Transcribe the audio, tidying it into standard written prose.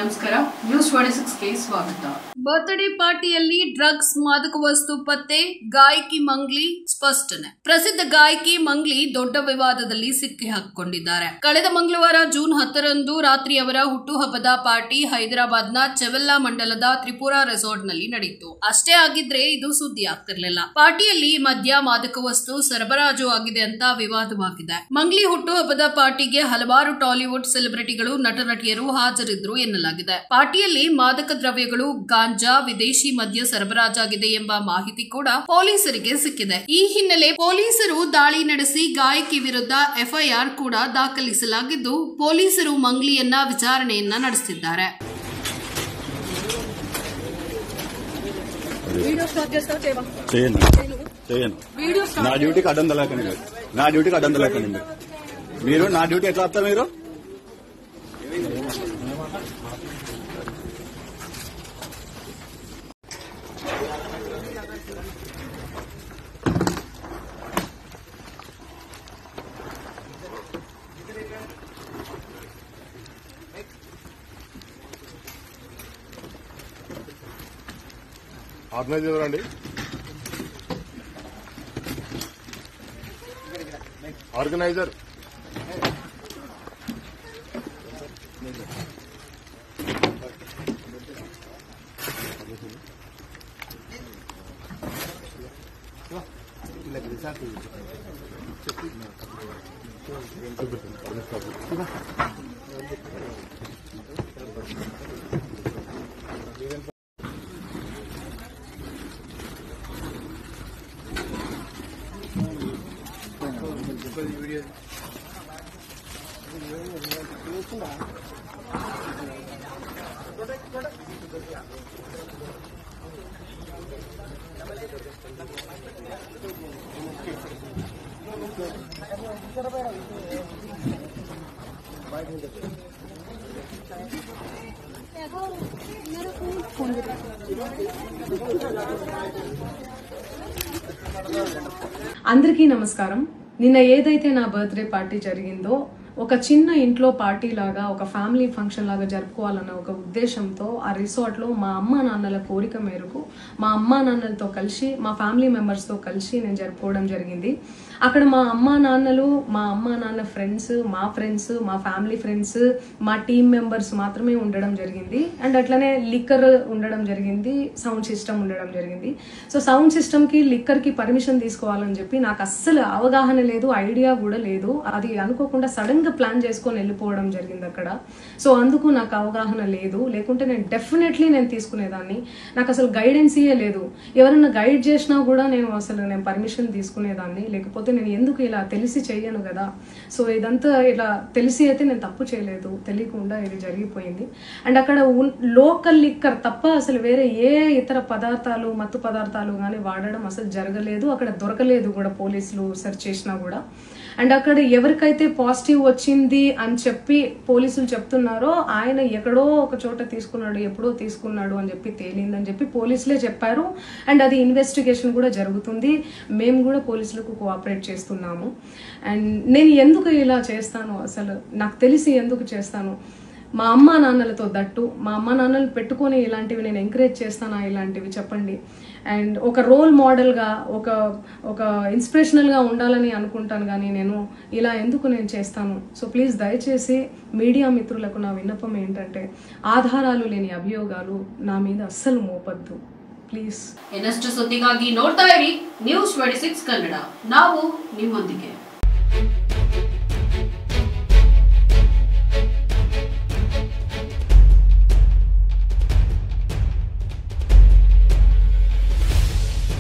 ನಮಸ್ಕಾರ ನ್ಯೂಸ್ 26 ಗೆ ಸ್ವಾಗತ. ಬರ್ತ್ಡೇ ಪಾರ್ಟಿಯಲ್ಲಿ ಡ್ರಗ್ಸ್ ಮಾದಕ ವಸ್ತು ಪತ್ತೆ, ಗಾಯಕಿ ಮಂಗ್ಲಿ ಸ್ಪಷ್ಟನೆ. ಪ್ರಸಿದ್ಧ ಗಾಯಕಿ ಮಂಗ್ಲಿ ದೊಡ್ಡ ವಿವಾದದಲ್ಲಿ ಸಿಕ್ಕಿ ಹಾಕಿಕೊಂಡಿದ್ದಾರೆ. ಕಳೆದ ಮಂಗಳವಾರ ಜೂನ್ 10ರಂದು ರಾತ್ರಿ ಅವರ ಹುಟ್ಟುಹಬ್ಬದ ಪಾರ್ಟಿ ಹೈದರಾಬಾದ್ನ ಚೆವೆಲ್ಲಾ ಮಂಡಲದ ತ್ರಿಪುರಾ ರೆಸಾರ್ಟ್ನಲ್ಲಿ ನಡೆಯಿತು. ಅಷ್ಟೇ ಆಗಿದ್ರೆ ಇದು ಸುದ್ದಿ ಆಗ್ತಿರ್ಲಿಲ್ಲ. ಪಾರ್ಟಿಯಲ್ಲಿ ಮದ್ಯ, ಮಾದಕ ವಸ್ತು ಸರಬರಾಜು ಆಗಿದೆ ಅಂತ ವಿವಾದವಾಗಿದೆ. ಮಂಗ್ಲಿ ಹುಟ್ಟುಹಬ್ಬದ ಪಾರ್ಟಿಗೆ ಹಲವಾರು ಟಾಲಿವುಡ್ ಸೆಲೆಬ್ರಿಟಿಗಳು, ನಟ ನಟಿಯರು ಹಾಜರಿದ್ರು ಎನ್ನಲಾಗಿದೆ. ಪಾರ್ಟಿಯಲ್ಲಿ ಮಾದಕ ದ್ರವ್ಯಗಳು, ಗಾಂಜಾ, ವಿದೇಶಿ ಮದ್ಯ ಸರಬರಾಜಾಗಿದೆ ಎಂಬ ಮಾಹಿತಿ ಕೂಡ ಪೊಲೀಸರಿಗೆ ಸಿಕ್ಕಿದೆ. ಈ ಹಿನ್ನೆಲೆ ಪೊಲೀಸರು ದಾಳಿ ನಡೆಸಿ ಗಾಯಕಿ ವಿರುದ್ಧ ಎಫ್ಐಆರ್ ಕೂಡ ದಾಖಲಿಸಲಾಗಿದ್ದು, ಪೊಲೀಸರು ಮಂಗ್ಲಿಯನ್ನ ವಿಚಾರಣೆಯನ್ನ ನಡೆಸುತ್ತಿದ್ದಾರೆ. నా డ్యూటీకి అడ్డం తలకండి మీరు నా డ్యూటీ ఎట్లా వస్తారు మీరు? ఆర్గనైజర్ అండి, ఆర్గనైజర్ అందరికీ నమస్కారం. నిన్న ఏదైతే నా బర్త్డే పార్టీ జరిగిందో ఒక చిన్న ఇంట్లో పార్టీ లాగా, ఒక ఫ్యామిలీ ఫంక్షన్ లాగా జరుపుకోవాలన్న ఒక ఉద్దేశంతో ఆ రిసార్ట్ లో మా అమ్మా నాన్నల కోరిక మేరకు మా అమ్మా నాన్నలతో కలిసి, మా ఫ్యామిలీ మెంబర్స్ తో కలిసి నేను జరుపుకోవడం జరిగింది. అక్కడ మా అమ్మా నాన్నలు, మా అమ్మా నాన్న ఫ్రెండ్స్, మా ఫ్రెండ్స్, మా ఫ్యామిలీ ఫ్రెండ్స్, మా టీమ్ మెంబర్స్ మాత్రమే ఉండడం జరిగింది. అండ్ అట్లనే లిక్కర్ ఉండడం జరిగింది, సౌండ్ సిస్టమ్ ఉండడం జరిగింది. సో సౌండ్ సిస్టమ్ కి, లిక్కర్ కి పర్మిషన్ తీసుకోవాలని చెప్పి నాకు అస్సలు అవగాహన లేదు, ఐడియా కూడా లేదు. అది అనుకోకుండా సడన్ గా ప్లాన్ చేసుకొని వెళ్ళిపోవడం జరిగింది అక్కడ. సో అందుకు నాకు అవగాహన లేదు, లేకుంటే నేను డెఫినెట్లీ తీసుకునేదాన్ని. నాకు అసలు గైడెన్సీయే లేదు. ఎవరైనా గైడ్ చేసినా కూడా నేను పర్మిషన్ తీసుకునేదాన్ని, లేకపోతే నేను ఎందుకు ఇలా తెలిసి చెయ్యను కదా. సో ఇదంతా ఇలా తెలిసి అయితే నేను తప్పు చేయలేదు, తెలియకుండా ఇది జరిగిపోయింది. అండ్ అక్కడ లోకల్ లిక్కర్ తప్ప అసలు వేరే ఏ ఇతర పదార్థాలు, మత్తు పదార్థాలు కానీ వాడడం అసలు జరగలేదు. అక్కడ దొరకలేదు కూడా, పోలీసులు సెర్చ్ చేసినా కూడా. అండ్ అక్కడ ఎవరికైతే పాజిటివ్ వచ్చింది అని చెప్పి పోలీసులు చెప్తున్నారో ఆయన ఎక్కడో ఒక చోట తీసుకున్నాడు, ఎప్పుడో తీసుకున్నాడు అని చెప్పి తేలిందని చెప్పి పోలీసులే చెప్పారు. అండ్ అది ఇన్వెస్టిగేషన్ కూడా జరుగుతుంది. మేము కూడా పోలీసులకు కోఆపరేట్ చేస్తున్నాము. అండ్ నేను ఎందుకు ఇలా చేస్తాను, అసలు నాకు తెలిసి ఎందుకు చేస్తాను, మా అమ్మా నాన్నలతో దట్టు, మా అమ్మా నాన్నలు పెట్టుకొని ఇలాంటివి నేను ఎంకరేజ్ చేస్తానా, ఇలాంటివి చెప్పండి. అండ్ ఒక రోల్ మోడల్గా, ఒక ఇన్స్పిరేషనల్గా ఉండాలని అనుకుంటాను, కానీ నేను ఇలా ఎందుకు నేను చేస్తాను. సో ప్లీజ్ దయచేసి మీడియా మిత్రులకు నా విన్నపం ఏంటంటే, ఆధారాలు లేని అభియోగాలు నా మీద అస్సలు మోపద్దు ప్లీజ్. ಇನ್ನಷ್ಟು ಸುದ್ದಿಗಾಗಿ ನೋಡ್ತಾ ಇರಿ ನ್ಯೂಸ್ 26 ಕನ್ನಡ. ನಾವು ನಿಮ್ಮೊಂದಿಗೆ.